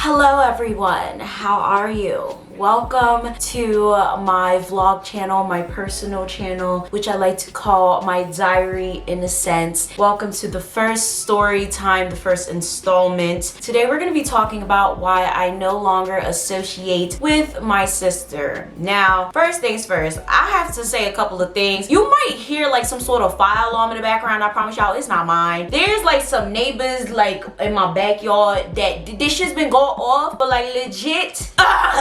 Hello everyone, how are you? Welcome to my vlog channel, my personal channel, which I like to call my diary in a sense. Welcome to the first story time, the first installment. Today we're going to be talking about why I no longer associate with my sister. Now, first things first, I have to say a couple of things. You might hear like some sort of fire alarm in the background. I promise y'all it's not mine. There's like some neighbors like in my backyard that this shit's been going off, but like legit,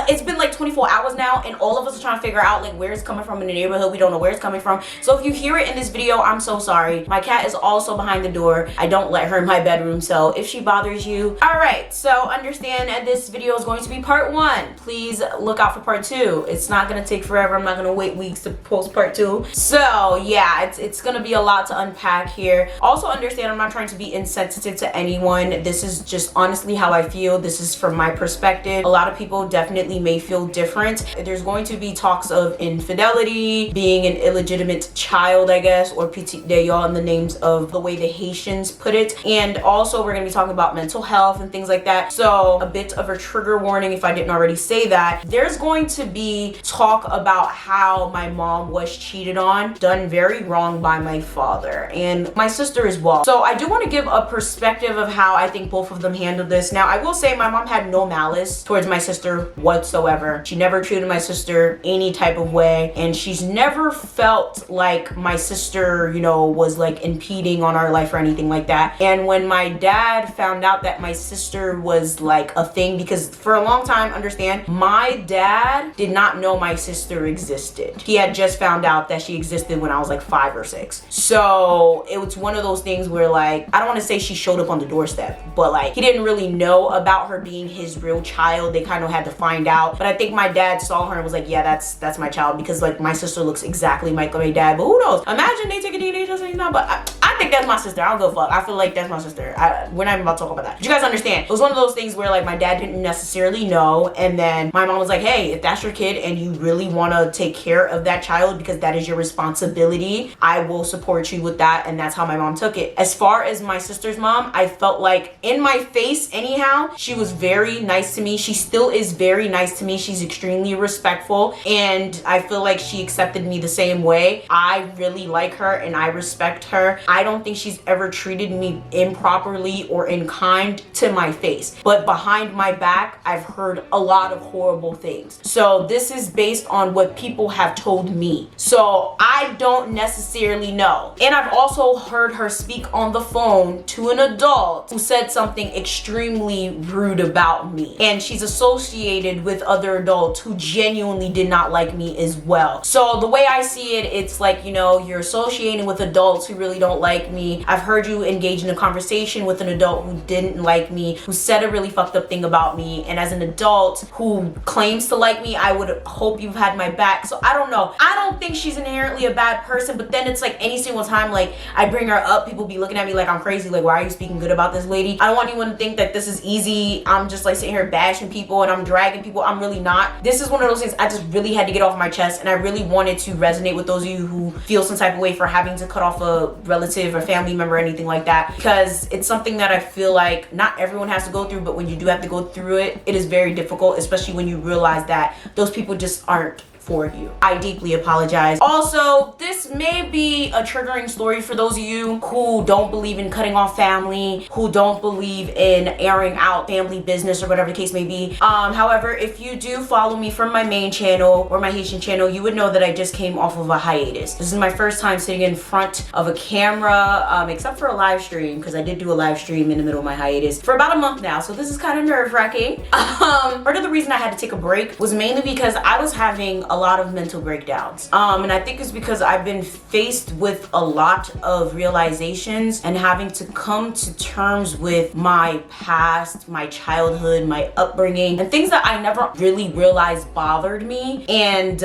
it's been like 24 hours now and all of us are trying to figure out like where it's coming from in the neighborhood. We don't know where it's coming from. So if you hear it in this video, I'm so sorry. My cat is also behind the door. I don't let her in my bedroom, so if she bothers you. Alright, so understand that this video is going to be part 1. Please look out for part 2. It's not going to take forever. I'm not going to wait weeks to post part 2. So yeah, it's going to be a lot to unpack here. Also understand I'm not trying to be insensitive to anyone. This is just honestly how I feel. This is from my perspective. A lot of people definitely may feel different. There's going to be talks of infidelity, being an illegitimate child, I guess, or Pt.1 in the names of the way the Haitians put it. And also we're going to be talking about mental health and things like that. So a bit of a trigger warning if I didn't already say that. There's going to be talk about how my mom was cheated on, done very wrong by my father and my sister as well. So I do want to give a perspective of how I think both of them handled this. Now I will say my mom had no malice towards my sister whatsoever. She never treated my sister any type of way, and she's never felt like my sister, you know, was like impeding on our life or anything like that. And when my dad found out that my sister was like a thing, because for a long time, understand, my dad did not know my sister existed. He had just found out that she existed when I was like 5 or 6. So it was one of those things where like, I don't want to say she showed up on the doorstep, but like he didn't really know about her being his real child. They kind of had to find out. But I think my dad saw her and was like, yeah, that's my child, because like my sister looks exactly like my dad. But who knows? Imagine they take a DNA test and not. But I think that's my sister. I don't give a fuck. I feel like that's my sister. We're not even about to talk about that. But you guys understand? It was one of those things where like my dad didn't necessarily know, and then my mom was like, hey, if that's your kid and you really want to take care of that child because that is your responsibility, I will support you with that. And that's how my mom took it. As far as my sister's mom, I felt like in my face anyhow, she was very nice to me. She still is very nice to me. She's extremely respectful, and I feel like she accepted me the same way. I really like her and I respect her. I don't think she's ever treated me improperly or in kind to my face, but behind my back I've heard a lot of horrible things. So this is based on what people have told me, so I don't necessarily know. And I've also heard her speak on the phone to an adult who said something extremely rude about me, and she's associated with other adults who genuinely did not like me as well. So the way I see it, it's like, you know, you're associating with adults who really don't like me. I've heard you engage in a conversation with an adult who didn't like me, who said a really fucked up thing about me, and as an adult who claims to like me, I would hope you've had my back. So I don't know. I don't think she's inherently a bad person, but then it's like any single time like I bring her up, people be looking at me like I'm crazy, like why are you speaking good about this lady? I don't want anyone to think that this is easy. I'm just like sitting here bashing people and I'm dragging people. I'm really not. This is one of those things I just really had to get off my chest, and I really wanted to resonate with those of you who feel some type of way for having to cut off a relative or family member or anything like that, because it's something that I feel like not everyone has to go through, but when you do have to go through it, it is very difficult, especially when you realize that those people just aren't for you. I deeply apologize. Also, this may be a triggering story for those of you who don't believe in cutting off family, who don't believe in airing out family business or whatever the case may be. However, if you do follow me from my main channel or my Haitian channel, you would know that I just came off of a hiatus. This is my first time sitting in front of a camera, except for a live stream, because I did do a live stream in the middle of my hiatus for about a month now, so this is kind of nerve-wracking. Part of the reason I had to take a break was mainly because I was having a lot of mental breakdowns, and I think it's because I've been faced with a lot of realizations and having to come to terms with my past, my childhood, my upbringing, and things that I never really realized bothered me, and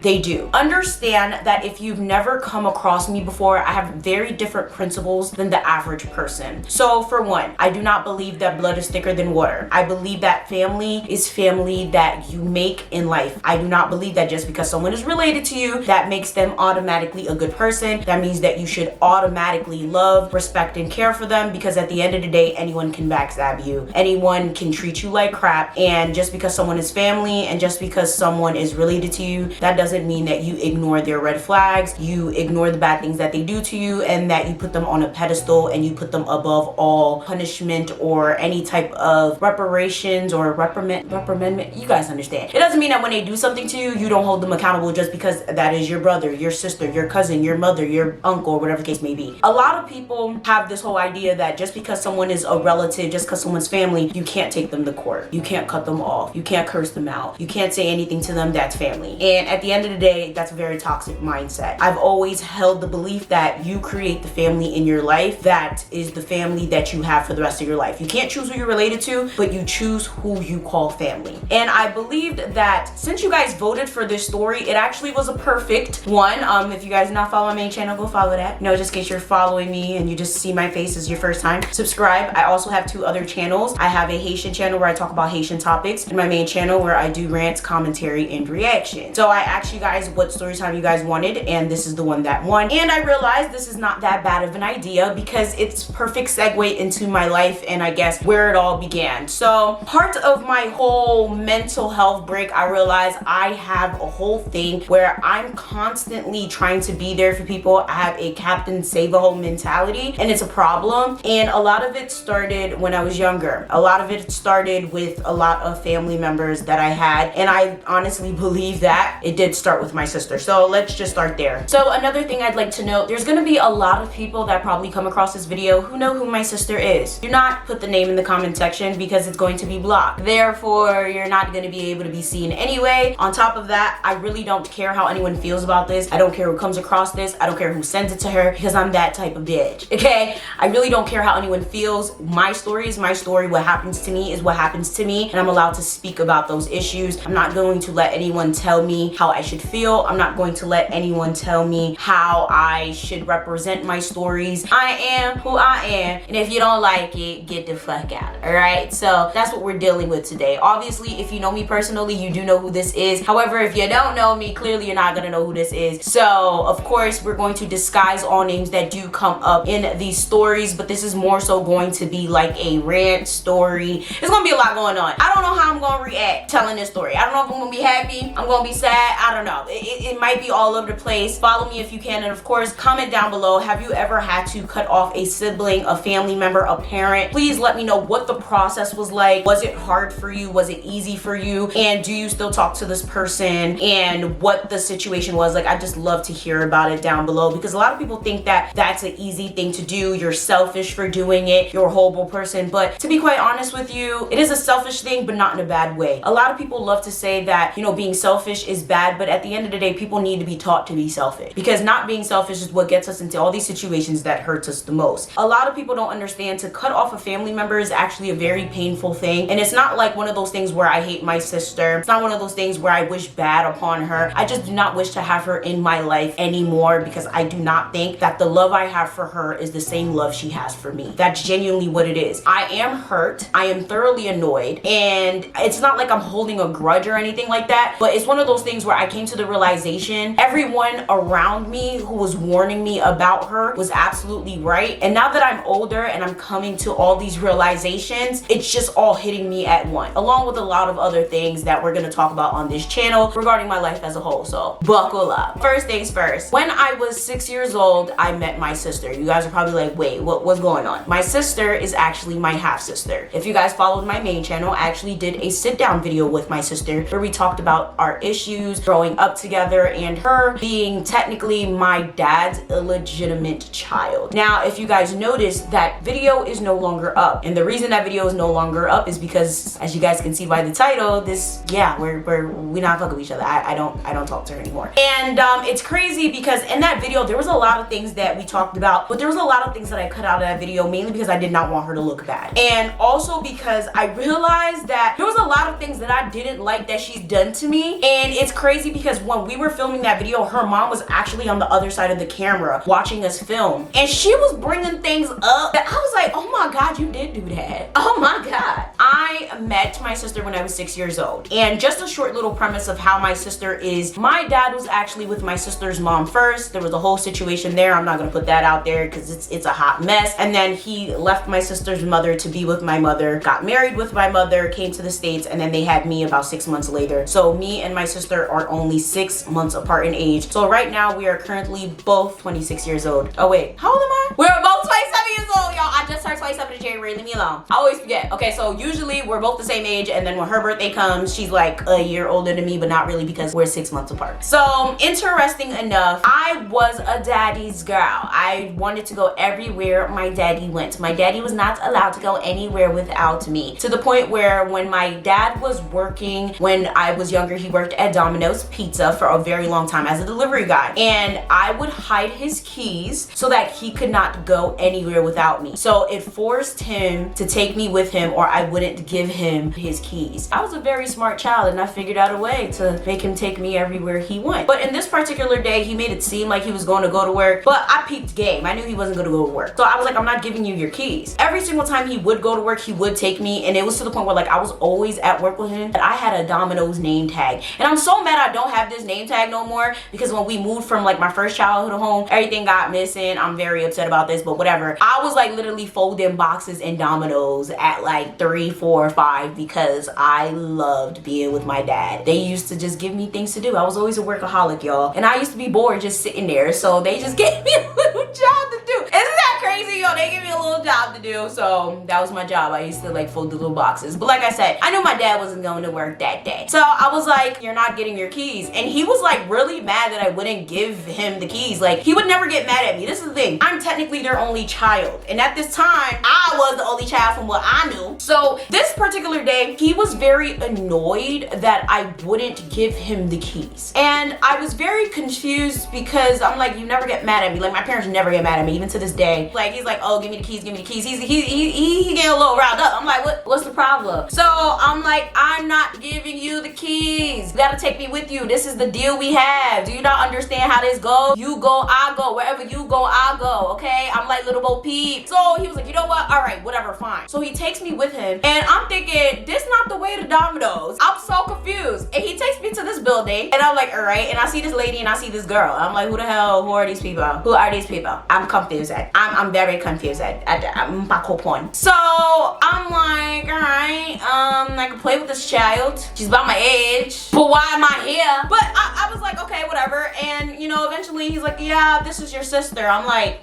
they do. Understand that if you've never come across me before, I have very different principles than the average person. So for one, I do not believe that blood is thicker than water. I believe that family is family that you make in life. I do not believe believe that just because someone is related to you, that makes them automatically a good person. That means that you should automatically love, respect, and care for them, because at the end of the day, anyone can backstab you. Anyone can treat you like crap. And just because someone is family and just because someone is related to you, that doesn't mean that you ignore their red flags, you ignore the bad things that they do to you, and that you put them on a pedestal and you put them above all punishment or any type of reparations or reprimandment. You guys understand. It doesn't mean that when they do something to you, you don't hold them accountable just because that is your brother, your sister, your cousin, your mother, your uncle, whatever the case may be. A lot of people have this whole idea that just because someone is a relative, just because someone's family, you can't take them to court. You can't cut them off. You can't curse them out. You can't say anything to them that's family. And at the end of the day, that's a very toxic mindset. I've always held the belief that you create the family in your life. That is the family that you have for the rest of your life. You can't choose who you're related to, but you choose who you call family. And I believed that since you guys voted for this story, it actually was a perfect one. If you guys not follow my main channel, go follow that. You know, just in case you're following me and you just see my face as your first time, subscribe. I also have 2 other channels. I have a Haitian channel where I talk about Haitian topics, and my main channel where I do rants, commentary, and reaction. So I asked you guys what story time you guys wanted, and this is the one that won. And I realized this is not that bad of an idea because it's perfect segue into my life and I guess where it all began. So part of my whole mental health break, I realized I have a whole thing where I'm constantly trying to be there for people. I have a captain save a whole mentality, and it's a problem. And a lot of it started when I was younger. A lot of it started with a lot of family members that I had, and I honestly believe that it did start with my sister. So let's just start there. So another thing I'd like to note, there's gonna be a lot of people that probably come across this video who know who my sister is. Do not put the name in the comment section because it's going to be blocked. Therefore, you're not gonna be able to be seen anyway. On top of that, I really don't care how anyone feels about this. I don't care who comes across this. I don't care who sends it to her, because I'm that type of bitch, okay? I really don't care how anyone feels. My story is my story. What happens to me is what happens to me, and I'm allowed to speak about those issues. I'm not going to let anyone tell me how I should feel. I'm not going to let anyone tell me how I should represent my stories. I am who I am, and if you don't like it, get the fuck out, all right? So that's what we're dealing with today. Obviously, if you know me personally, you do know who this is. However, if you don't know me, clearly you're not gonna know who this is. So of course, we're going to disguise all names that do come up in these stories, but this is more so going to be like a rant story. There's gonna be a lot going on. I don't know how I'm gonna react telling this story. I don't know if I'm gonna be happy, I'm gonna be sad, I don't know. It might be all over the place. Follow me if you can, and of course, comment down below. Have you ever had to cut off a sibling, a family member, a parent? Please let me know what the process was like. Was it hard for you? Was it easy for you? And do you still talk to this person? And what the situation was like. I just love to hear about it down below, because a lot of people think that that's an easy thing to do. You're selfish for doing it. You're a horrible person. But to be quite honest with you, it is a selfish thing, but not in a bad way. A lot of people love to say that, you know, being selfish is bad, but at the end of the day, people need to be taught to be selfish, because not being selfish is what gets us into all these situations that hurts us the most. A lot of people don't understand to cut off a family member is actually a very painful thing, and it's not like one of those things where I hate my sister. It's not one of those things where I wish bad upon her. I just do not wish to have her in my life anymore, because I do not think that the love I have for her is the same love she has for me. That's genuinely what it is. I am hurt. I am thoroughly annoyed, and it's not like I'm holding a grudge or anything like that, but it's one of those things where I came to the realization everyone around me who was warning me about her was absolutely right. And now that I'm older and I'm coming to all these realizations, it's just all hitting me at once, along with a lot of other things that we're going to talk about on this channel regarding my life as a whole. So buckle up. First things first, when I was 6 years old, I met my sister. You guys are probably like, wait, what's going on? My sister is actually my half sister. If you guys followed my main channel, I actually did a sit down video with my sister where we talked about our issues growing up together and her being technically my dad's illegitimate child. Now, if you guys notice, that video is no longer up, and the reason that video is no longer up is because, as you guys can see by the title, we not fucking with each other. I don't talk to her anymore. And it's crazy because in that video there was a lot of things that we talked about, but there was a lot of things that I cut out of that video, mainly because I did not want her to look bad, and also because I realized that there was a lot of things that I didn't like that she's done to me. And it's crazy because when we were filming that video, her mom was actually on the other side of the camera watching us film, and she was bringing things up that I was like, oh my god, you did do that. Oh my god. I met my sister when I was 6 years old, and just a short little premise of how my sister is, my dad was actually with my sister's mom first. There was a whole situation there. I'm not gonna put that out there because it's a hot mess. And then he left my sister's mother to be with my mother, got married with my mother, came to the States, and then they had me about 6 months later. So me and my sister are only 6 months apart in age. So right now we are currently both 26 years old. Oh wait, how old am I? We're both 27 years old, y'all. I just turned 27 in January, leave me alone. I always forget. Okay, so usually we're both the same age, and then when her birthday comes, she's like a year older than me, but not really because we're 6 months apart. So interesting enough, I was a daddy's girl. I wanted to go everywhere my daddy went. My daddy was not allowed to go anywhere without me, to the point where when my dad was working, when I was younger, he worked at Domino's Pizza for a very long time as a delivery guy, and I would hide his keys so that he could not go anywhere without me. So it forced him to take me with him, or I wouldn't give him his keys. I was a very smart child, and I figured out a way to make him take me everywhere he went. But in this particular day, he made it seem like he was going to go to work, but I peeped game. I knew he wasn't going to go to work. So I was like, I'm not giving you your keys. Every single time he would go to work, he would take me, and it was to the point where like I was always at work with him, and I had a Domino's name tag. And I'm so mad I don't have this name tag no more, because when we moved from like my first childhood home, everything got missing. I'm very upset about this, but whatever. I was like literally folding boxes in Domino's at like 3, 4, 5 because I loved being with my dad. They used to just give me things to do. I was always a workaholic, y'all, and I used to be bored just sitting there, so they just gave me a little job to do. Isn't that crazy, yo? They gave me a little job to do, so that was my job. I used to like fold the little boxes. But like I said, I knew my dad wasn't going to work that day, so I was like, you're not getting your keys. And he was like really mad that I wouldn't give him the keys. Like, he would never get mad at me. This is the thing, I'm technically their only child, and at this time I was the only child from what I knew. So this particular day, he was very annoyed that I wouldn't give him the keys, and I was very confused because I'm like, you never get mad at me. Like, my parents never get mad at me, even to this day. Like, he's like, oh, give me the keys, give me the keys. He getting a little riled up. I'm like, what's the problem? So I'm like, I'm not giving you the keys. You gotta take me with you. This is the deal we have. Do you not understand how this goes? You go, I go. Wherever you go, I go. Okay? I'm like little Bo Peep. So he was like, you know what? All right, whatever, fine. So he takes me with him, and I'm thinking, this not the way to Domino's. I'm so confused. And he takes me to this building, and I'm like, all right. And I see this lady, and I see this girl. I'm like, who the hell? Who are these people? Who are these people? I'm confused. I'm very confused. I'm back up on. So I'm like, all right, I can play with this child. She's about my age, but why am I here? But I was like, okay, whatever. And you know, eventually he's like, yeah, this is your sister. I'm like,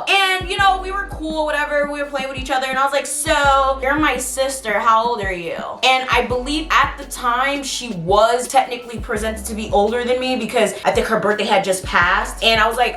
and you know, we were cool, whatever, we were playing with each other, and I was like, so you're my sister, how old are you? And I believe at the time she was technically presented to be older than me, because I think her birthday had just passed, and I was like,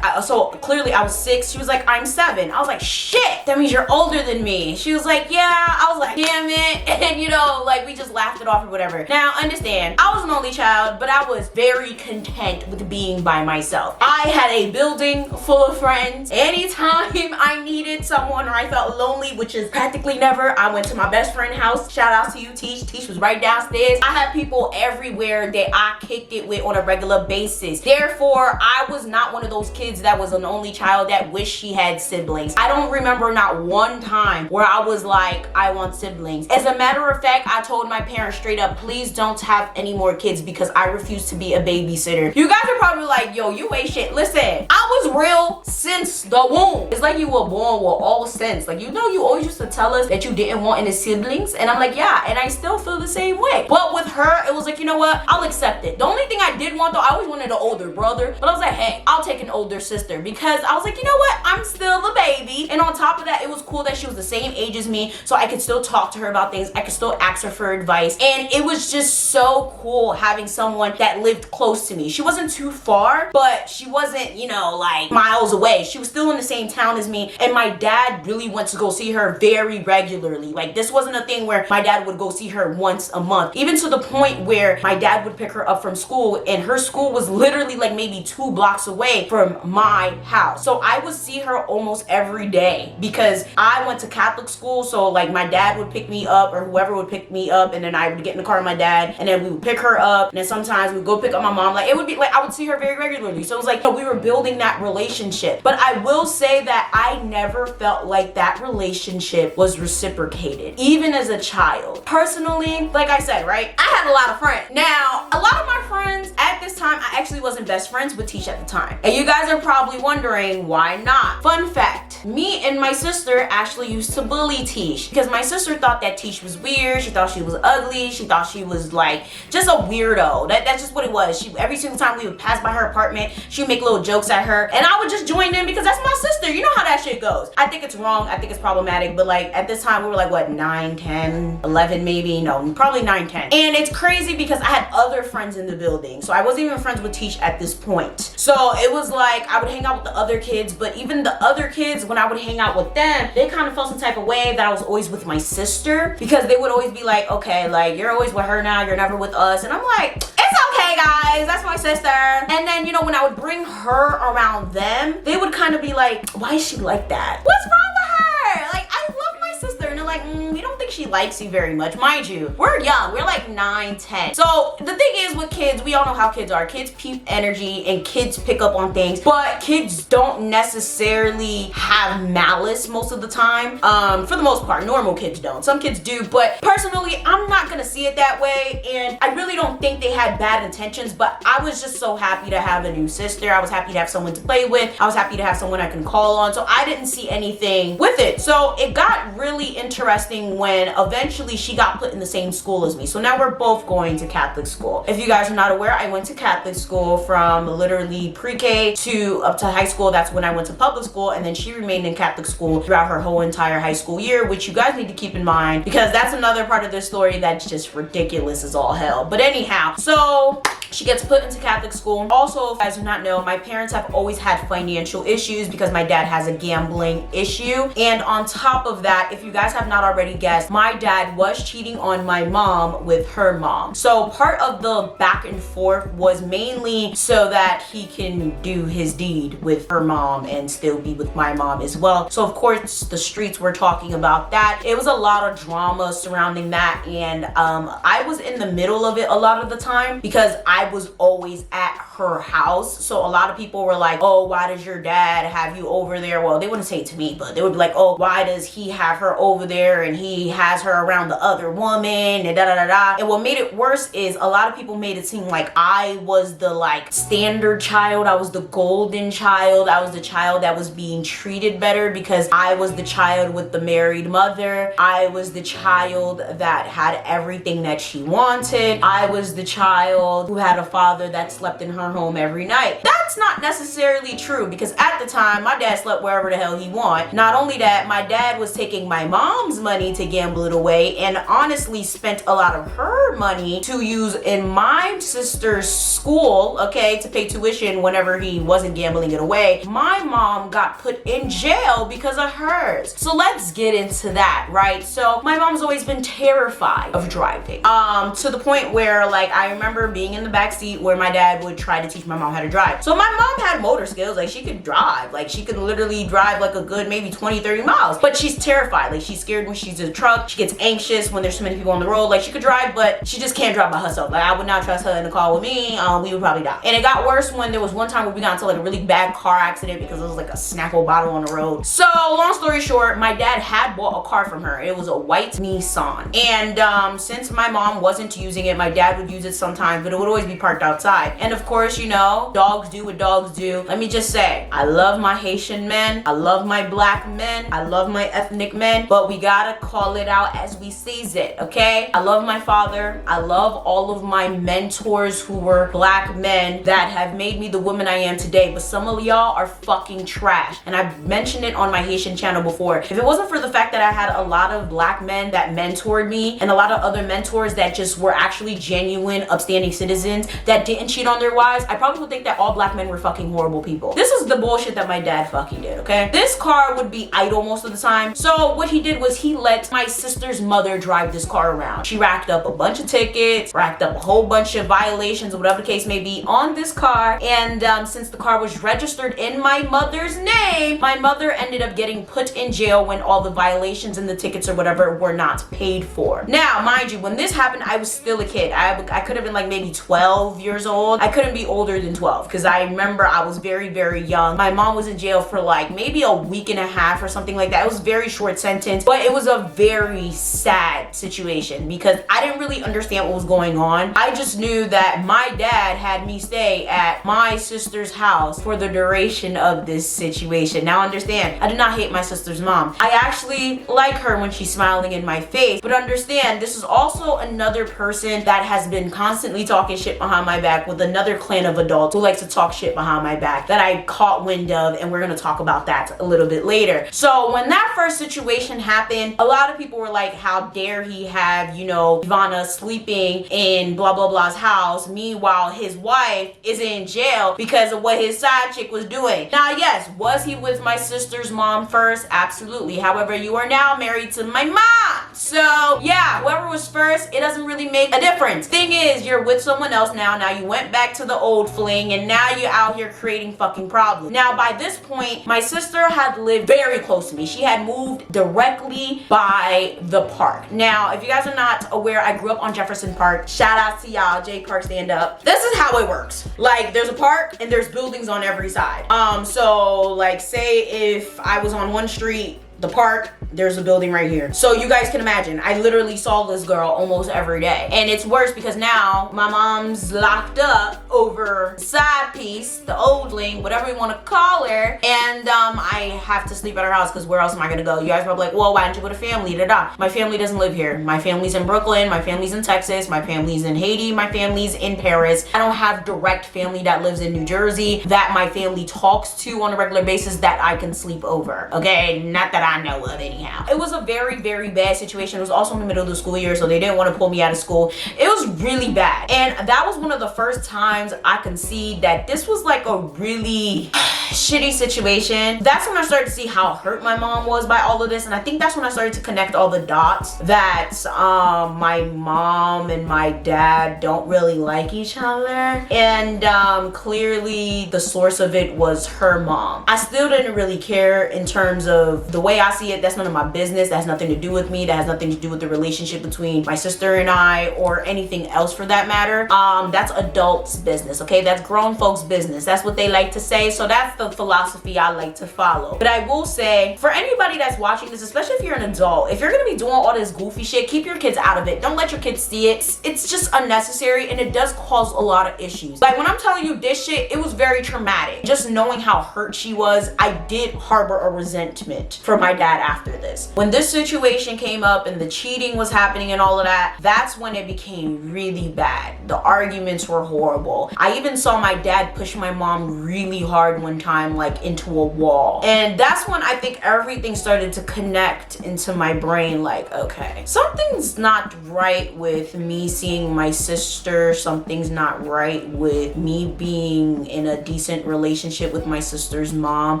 so clearly I was 6. She was like, I'm 7. I was like, shit, that means you're older than me. She was like, yeah. I was like, damn it. And you know, like, we just laughed it off or whatever. Now understand, I was an only child, but I was very content with being by myself. I had a building full of friends. Anytime I needed someone or I felt lonely, which is practically never, I went to my best friend's house. Shout out to you, Teach. Teach was right downstairs. I had people everywhere that I kicked it with on a regular basis. Therefore, I was not one of those kids that was an only child that wished she had siblings. I don't remember not one time where I was like, I want siblings. As a matter of fact, I told my parents straight up, please don't have any more kids because I refuse to be a babysitter. You guys are probably like, yo, you ain't shit. Listen, I was real since the womb. It's like you were born with all sense. Like, you know, you always used to tell us that you didn't want any siblings, and I'm like, yeah, and I still feel the same way. But with her, it was like, you know what, I'll accept it. The only thing I did want though, I always wanted an older brother, but I was like, hey, I'll take an older sister, because I was like, you know what, I'm still the baby. And on top of that, it was cool that she was the same age as me, so I could still talk to her about things. I could still ask her for advice, and it was just so cool having someone that lived close to me. She wasn't too far, but she wasn't, you know, like miles away. She was still in the same town as me, and my dad really went to go see her very regularly. Like, this wasn't a thing where my dad would go see her once a month, even to the point where my dad would pick her up from school, and her school was literally like maybe 2 blocks away from my house. So I would see her almost every day because I went to Catholic school. So like, my dad would pick me up, or whoever would pick me up, and then I would get in the car with my dad, and then we would pick her up, and then sometimes we'd go pick up my mom. Like, it would be like I would see her very regularly. So it was like, we were building that relationship. good. But I will say that I never felt like that relationship was reciprocated, even as a child. Personally, like I said, right, I had a lot of friends. Now, a lot of my friends at this time, I actually wasn't best friends with Tish at the time. And you guys are probably wondering why not. Fun fact, me and my sister actually used to bully Tish because my sister thought that Tish was weird. She thought she was ugly. She thought she was like just a weirdo. That's just what it was. Every single time we would pass by her apartment, she would make little jokes at her, and I would just join in because that's my sister. You know how that shit goes. I think it's wrong. I think it's problematic, but like at this time we were like what, 9, 10, 11 maybe? No, probably 9, 10. And it's crazy because I had other friends in the building, so I wasn't even friends with Tish at this point. So it was like I would hang out with the other kids, but even the other kids, when I would hang out with them, they kind of felt some type of way that I was always with my sister, because they would always be like, okay, like you're always with her now, you're never with us. And I'm like, it's okay guys, that's my sister. And then, you know, when I would bring her around them, they would kind of be like, why is she like that? What's wrong with her? Like, I love my sister. And they're like, we don't think she likes you very much. Mind you, we're young, we're like 9, 10. So the thing is with kids, we all know how kids are. Kids peep energy and kids pick up on things, but kids don't necessarily have malice most of the time. For the most part, normal kids don't. Some kids do, but personally, I'm not gonna see it that way. And I really don't think they had bad intentions, but I was just so happy to have a new sister. I was happy to have someone to play with. I was happy to have someone I can call on. So I didn't see anything with it. So it got really interesting when eventually she got put in the same school as me. So now we're both going to Catholic school. If you guys are not aware, I went to Catholic school from literally pre-K to up to high school. That's when I went to public school, and then she remained in Catholic school throughout her whole entire high school year, which you guys need to keep in mind because that's another part of the story that's just ridiculous as all hell. But anyhow, so she gets put into Catholic school. Also, if you guys do not know, my parents have always had financial issues because my dad has a gambling issue. And on top of that, if you guys have not already guessed, my dad was cheating on my mom with her mom. So part of the back and forth was mainly so that he can do his deed with her mom and still be with my mom as well. So of course the streets were talking about that. It was a lot of drama surrounding that, and I was in the middle of it a lot of the time because I was always at her house. So a lot of people were like, oh, why does your dad have you over there? Well, they wouldn't say it to me, but they would be like, oh, why does he have her over there and he has her around the other woman and da da da da. And what made it worse is a lot of people made it seem like I was the like standard child. I was the golden child. I was the child that was being treated better because I was the child with the married mother. I was the child that had everything that she wanted. I was the child who had a father that slept in her home every night. That's not necessarily true because at the time my dad slept wherever the hell he wanted. Not only that, my dad was taking my mom's money to gamble it away and honestly spent a lot of her money to use in my sister's school, okay, to pay tuition whenever he wasn't gambling it away. My mom got put in jail because of hers. So let's get into that, right? So my mom's always been terrified of driving, to the point where like I remember being in the back seat where my dad would try to teach my mom how to drive. So my mom had motor skills, like she could drive, like she could literally drive like a good maybe 20-30 miles, but she's terrified. Like she's scared when she's in a truck. She gets anxious when there's so many people on the road. Like she could drive, but she just can't drive by herself. Like I would not trust her in the car with me. We would probably die. And it got worse when there was one time where we got into like a really bad car accident because it was like a Snapple bottle on the road. So long story short, my dad had bought a car from her. It was a white Nissan. And since my mom wasn't using it, my dad would use it sometimes, but it would always be parked outside. And of course, you know, dogs do what dogs do. Let me just say, I love my Haitian men. I love my black men. I love my ethnic men, but we gotta call it out as we sees it, okay? I love my father. I love all of my mentors who were black men that have made me the woman I am today, but some of y'all are fucking trash. And I've mentioned it on my Haitian channel before. If it wasn't for the fact that I had a lot of black men that mentored me and a lot of other mentors that just were actually genuine, upstanding citizens that didn't cheat on their wives, I probably would think that all black men were fucking horrible people. This is the bullshit that my dad fucking did, okay? This car would be idle most of the time. So what he did was he let my sister's mother drive this car around. She racked up a bunch of tickets, racked up a whole bunch of violations, whatever the case may be, on this car. And since the car was registered in my mother's name, my mother ended up getting put in jail when all the violations and the tickets or whatever were not paid for. Now, mind you, when this happened, I was still a kid. I could have been like maybe 12 12 years old. I couldn't be older than 12 because I remember I was very, very young. My mom was in jail for like maybe a week and a half or something like that. It was a very short sentence, but it was a very sad situation because I didn't really understand what was going on. I just knew that my dad had me stay at my sister's house for the duration of this situation. Now understand, I do not hate my sister's mom. I actually like her when she's smiling in my face, but understand this is also another person that has been constantly talking shit behind my back with another clan of adults who likes to talk shit behind my back that I caught wind of, and we're gonna talk about that a little bit later. So when that first situation happened, a lot of people were like, how dare he have, you know, Ivana sleeping in blah blah blah's house, meanwhile his wife is in jail because of what his side chick was doing. Now yes, was he with my sister's mom first? Absolutely. However, you are now married to my mom, so yeah, whoever was first, it doesn't really make a difference. Thing is, you're with someone else now you went back to the old fling, and now you're out here creating fucking problems. Now by this point, my sister had lived very close to me. She had moved directly by the park. Now if you guys are not aware, I grew up on Jefferson Park. Shout out to y'all, J Park stand up. This is how it works. Like, there's a park and there's buildings on every side. So like, say if I was on one street, the park, there's a building right here. So you guys can imagine, I literally saw this girl almost every day. And it's worse because now my mom's locked up over side piece, the oldling, whatever you want to call her. And I have to sleep at her house because where else am I gonna go? You guys are probably like, well, why didn't you go to family? Da-da. My family doesn't live here. My family's in Brooklyn, my family's in Texas, my family's in Haiti, my family's in Paris. I don't have direct family that lives in New Jersey that my family talks to on a regular basis that I can sleep over. Okay, not that I know of anyhow. It was a very, very bad situation. It was also in the middle of the school year, so they didn't want to pull me out of school. It was really bad. And that was one of the first times I could see that this was like a really shitty situation. That's when I started to see how hurt my mom was by all of this. And I think that's when I started to connect all the dots that my mom and my dad don't really like each other. And clearly the source of it was her mom. I still didn't really care in terms of the way I see it. That's none of my business. That has nothing to do with me. That has nothing to do with the relationship between my sister and I, or anything else for that matter. That's adults' business, okay? That's grown folks' business. That's what they like to say. So that's the philosophy I like to follow. But I will say, for anybody that's watching this, especially if you're an adult, if you're gonna be doing all this goofy shit, keep your kids out of it. Don't let your kids see it. It's just unnecessary, and it does cause a lot of issues. Like, when I'm telling you this shit, it was very traumatic. Just knowing how hurt she was, I did harbor a resentment for my dad after this. When this situation came up and the cheating was happening and all of that, that's when it became really bad. The arguments were horrible. I even saw my dad push my mom really hard one time, like into a wall. And that's when I think everything started to connect into my brain, like, okay, something's not right with me seeing my sister. Something's not right with me being in a decent relationship with my sister's mom.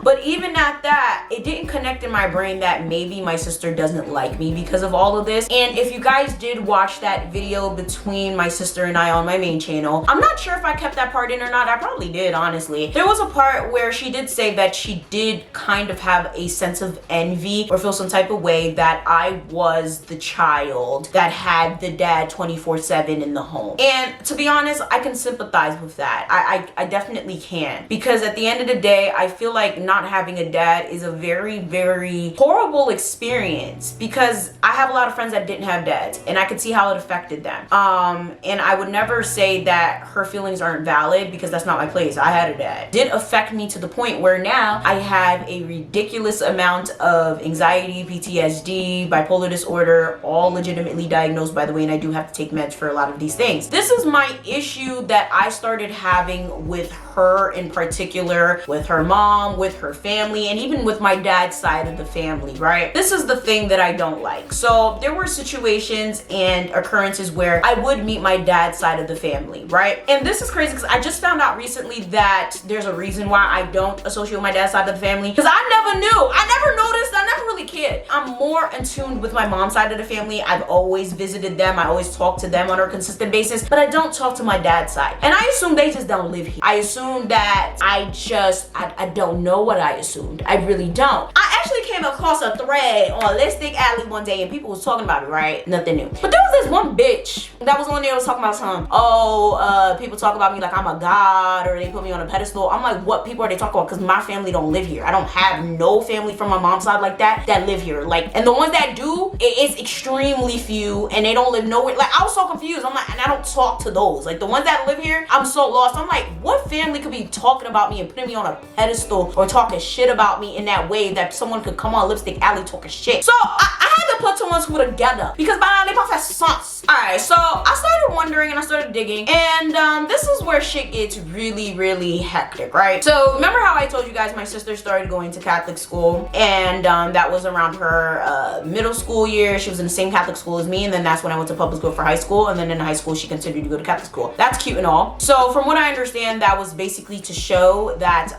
But even at that, it didn't connect in my brain that maybe my sister doesn't like me because of all of this. And if you guys did watch that video between my sister and I on my main channel, I'm not sure if I kept that part in or not. I probably did, honestly. There was a part where she did say that she did kind of have a sense of envy or feel some type of way that I was the child that had the dad 24/7 in the home. And to be honest, I can sympathize with that. I definitely can, because at the end of the day, I feel like not having a dad is a very, very horrible experience, because I have a lot of friends that didn't have dads and I could see how it affected them. And I would never say that her feelings aren't valid, because that's not my place. I had a dad. It did affect me to the point where now I have a ridiculous amount of anxiety, PTSD, bipolar disorder, all legitimately diagnosed, by the way, and I do have to take meds for a lot of these things. This is my issue that I started having with her in particular, with her mom, with her family, and even with my dad's side of the family, right? This is the thing that I don't like. So there were situations and occurrences where I would meet my dad's side of the family, right? And this is crazy because I just found out recently that there's a reason why I don't associate with my dad's side of the family because I never knew. I never noticed. I never really cared. I'm more in tune with my mom's side of the family. I've always visited them. I always talk to them on a consistent basis, but I don't talk to my dad's side. And I assume they just don't live here. I assume that I don't know what I assumed. I really don't. I actually came across a thread on Lipstick Alley one day and people was talking about it, right? Nothing new. But there was this one bitch that was on there was talking about something. People talk about me like I'm a god or they put me on a pedestal. I'm like, what people are they talking about? Because my family don't live here. I don't have no family from my mom's side like that live here. Like, and the ones that do, it's extremely few and they don't live nowhere. Like, I was so confused. I'm like, and I don't talk to those. Like, the ones that live here, I'm so lost. I'm like, what family could be talking about me and putting me on a pedestal or talking shit about me in that way that someone could come on Lipstick Alley talking shit? So I had to put two and two together because by now they both have sons. Alright, so I started wondering and I started digging, and this is where shit gets really, really hectic, right? So remember how I told you guys my sister started going to Catholic school, and that was around her middle school year. She was in the same Catholic school as me, and then that's when I went to public school for high school, and then in high school she continued to go to Catholic school. That's cute and all. So from what I understand, that was basically to show that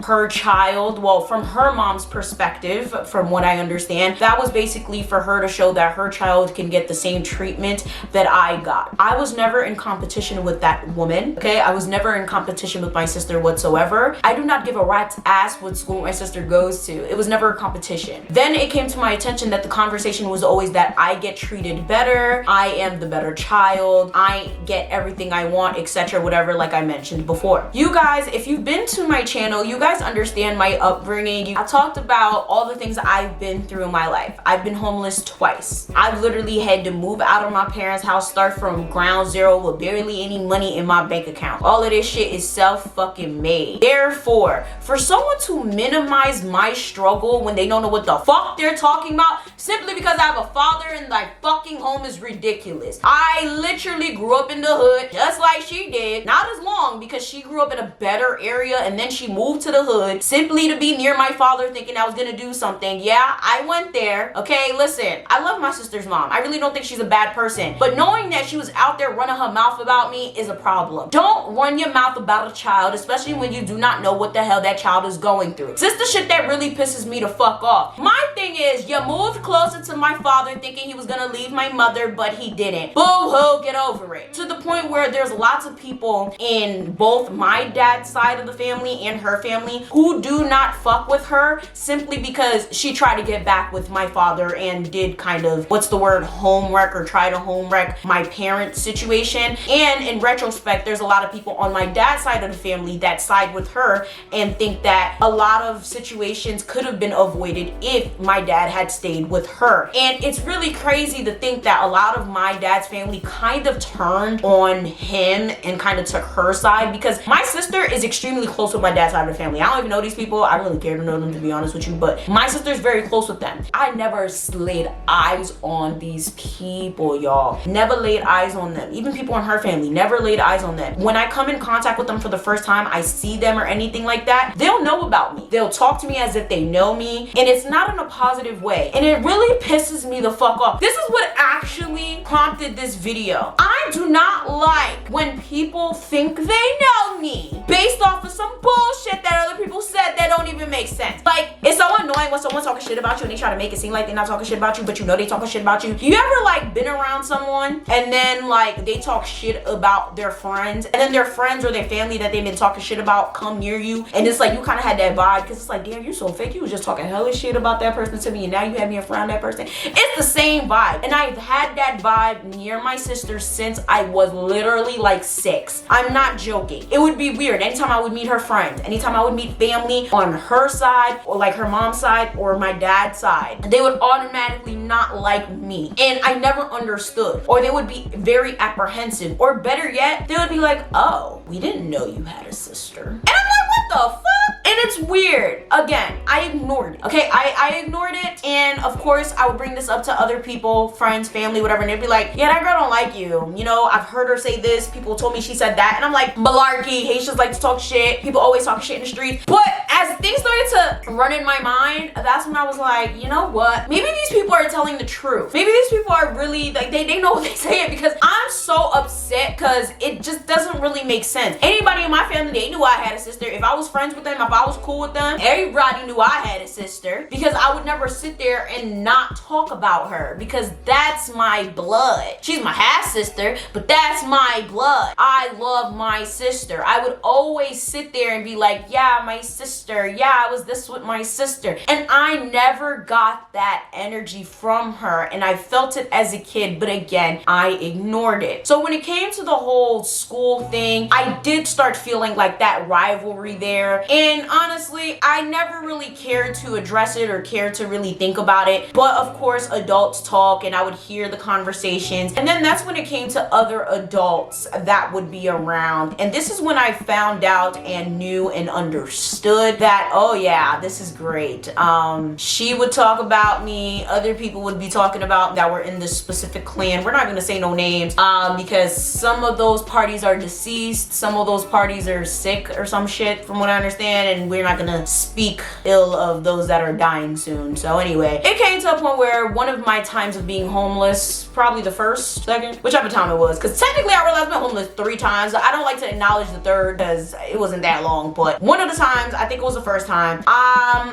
her child, well, from her mom's perspective, from what I understand, that was basically for her to show that her child can get the same treatment that I got. I was never in competition with that woman, okay? I was never in competition with my sister whatsoever. I do not give a rat's ass what school my sister goes to. It was never a competition. Then it came to my attention that the conversation was always that I get treated better, I am the better child, I get everything I want, etc., whatever, like I mentioned before. You guys, if you've been to my channel, you guys understand my upbringing. I talked about all the things I've been through in my life. I've been homeless twice. I've literally had to move out of my parents' house, start from ground zero with barely any money in my bank account. All of this shit is self-fucking-made. Therefore, for someone to minimize my struggle when they don't know what the fuck they're talking about, simply because I have a father in like fucking home, is ridiculous. I literally grew up in the hood, just like she did. Not as long, because she grew up in a better area and then she moved to the hood simply to be near my father, thinking I was gonna do something. Yeah, I went there. Okay, listen, I love my sister's mom. I really don't think she's a bad person, but knowing that she was out there running her mouth about me is a problem. Don't run your mouth about a child, especially when you do not know what the hell that child is going through. This is the shit that really pisses me the fuck off. My thing is, you moved closer to my father thinking he was gonna leave my mother, but he didn't. Boo-hoo, get over it. To the point where there's lots of people in both my dad's side of the family and her family who do not fuck with her simply because she tried to get back with my father and did kind of, what's the word, home wreck, or try to home wreck my parents' situation. And in retrospect, there's a lot of people on my dad's side of the family that side with her and think that a lot of situations could have been avoided if my dad had stayed with her. And it's really crazy to think that a lot of my dad's family kind of turned on him and kind of took her side, because my sister is extremely close with my dad's side of the family. I don't even know these people. I don't really care to know them, to be honest with you, but my sister's very close with them. I never laid eyes on these people, y'all. Never laid eyes on them. Even people in her family, never laid eyes on them. When I come in contact with them for the first time, I see them or anything like that, they'll know about me. They'll talk to me as if they know me, and it's not in a positive way. And it really pisses me the fuck off. This is what actually prompted this video. I do not like when people think they know me based off of some bullshit that other people said that don't even make sense. Like, it's so annoying when someone's talking shit about you and they try to make it seem like they're not talking shit about you, but you know they talking shit about you. You ever like been around someone and then like they talk shit about their friends, and then their friends or their family that they've been talking shit about come near you, and it's like you kind of had that vibe because it's like, damn, you so fake. You was just talking hella shit about that person to me, and now you have me around that person. It's the same vibe, and I've had that vibe near my sister since I was literally like 6. I'm not joking. It would be weird anytime I would meet her friends, anytime I would meet family on her side or like her mom's side or my dad's side, they would automatically not like me, and I never understood, or they would be very apprehensive, or better yet, they would be like, oh, we didn't know you had a sister. And I'm like, what the fuck? And it's weird. Again, I ignored it. Okay, I ignored it, and of course I would bring this up to other people, friends, family, whatever, and they'd be like, yeah, that girl don't like you. You know, I've heard her say this, people told me she said that, and I'm like, malarkey. Haitians like to talk shit. People always talk shit in the streets. But as things started to run in my mind, that's when I was like, you know what? Maybe these people are telling the truth. Maybe these people are really, like, they know what they say it, because I'm so upset because it just doesn't really make sense. Anybody in my family, they knew I had a sister. If I was friends with them, if I was cool with them, everybody knew I had a sister, because I would never sit there and not talk about her, because that's my blood. She's my half sister, but that's my blood. I love my sister. I would always sit there and be like, yeah, my sister. Yeah, I was this with my sister. And I never got that energy from her, and I felt it as a kid, but again, I ignored it. So when it came to the whole school thing, I did start feeling like that rivalry there, and honestly, I never really cared to address it or cared to really think about it. But of course, adults talk, and I would hear the conversations, and then that's when it came to other adults that would be around, and this is when I found out and knew and understood that, oh yeah, this is great. She would talk about me, other people would be talking about that were in this specific clan. We're not gonna say no names, because some of those parties are deceased, some of those parties are sick or some shit from what I understand, and we're not gonna speak ill of those that are dying soon. So anyway, it came to a point where one of my times of being homeless, probably the first, second, whichever time it was, because technically I realized I've been homeless 3 times. I don't like to acknowledge the third because it wasn't that long, but one of the times, I think it was the first time,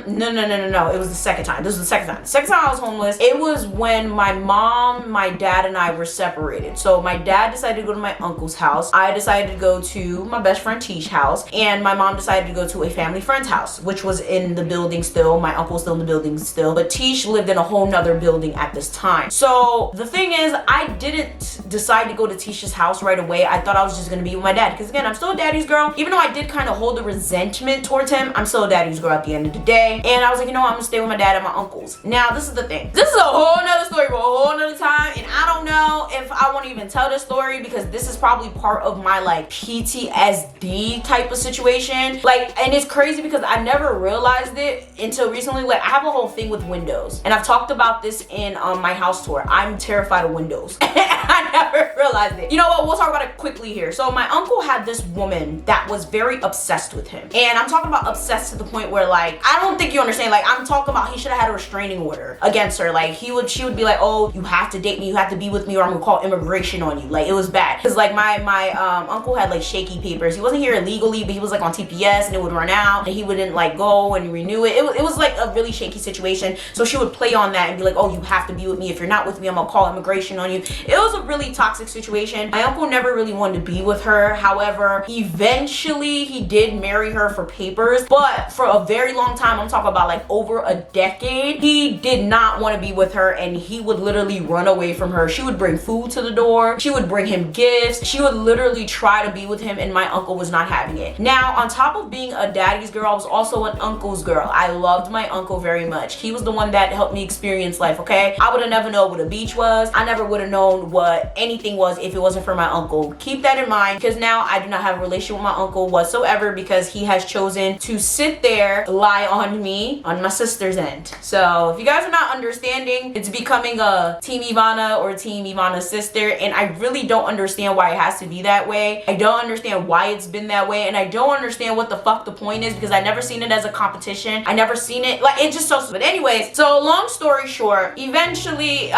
no, it was the second time. This was the second time. The second time I was homeless, it was when my mom, my dad, and I were separated. So my dad decided to go to my uncle's house. I decided to go to my best friend Tish's house, and my mom decided to go to a family friend's house, which was in the building still. My uncle was still in the building still, but Tish lived in a whole nother building at this time. So the thing is, I didn't decide to go to Tish's house right away. I thought I was just gonna be with my dad, because again, I'm still a daddy's girl. Even though I did kind of hold a resentment towards him, I'm still a daddy's girl at the end of the day. And I was like, you know what, I'm gonna stay with my dad and my uncles. Now, this is the thing. This is a whole nother story for a whole nother time, and I don't know if I want to even tell this story, because this is probably part of my like PTSD type of situation. Like, and it's crazy because I never realized it until recently. Like, I have a whole thing with windows, and I've talked about this in my house tour. I'm terrified of windows. I never realized it. You know what? We'll talk about it quickly here. So my uncle had this woman that was very obsessed with him, and I'm talking about obsessed to the point where, like, I don't think you understand. Like, I'm talking about he should have had a restraining order against her. Like, she would be like, oh, you have to date me, you have to be with me, or I'm gonna call immigration on you. Like, it was bad, because like my uncle had like shaky papers. He wasn't here illegally, but he was like on TPS, and it would run out, and he wouldn't like go and renew it. It was like a really shaky situation. So she would play on that and be like, oh, you have to be with me. If you're not with me, I'm gonna call immigration on you. It was a really toxic situation. My uncle never really wanted to be with her. However, eventually he did marry her for papers, but for a very long time, I'm talking about like over a decade, he did not want to be with her, and he would literally run away from her. She would bring food to the door, she would bring him gifts, she would literally try to be with him, and my uncle was not having it. Now, on top of being a daddy's girl, I was also an uncle's girl. I loved my uncle very much. He was the one that helped me experience life, okay? I would have never known what a beach was. I never would have known what anything was if it wasn't for my uncle. Keep that in mind, because now I do not have a relationship with my uncle whatsoever, because he has chosen to sit there, lie on me, on my sister's end. So if you guys are not understanding, it's becoming a Team Ivana or Team Ivana's sister, and I really don't understand why it has to be that way. I don't understand why it's been that way, and I don't understand what the fuck the point is, because I never seen it as a competition. I never seen it, like, it's just so stupid. Anyways, so long story short, eventually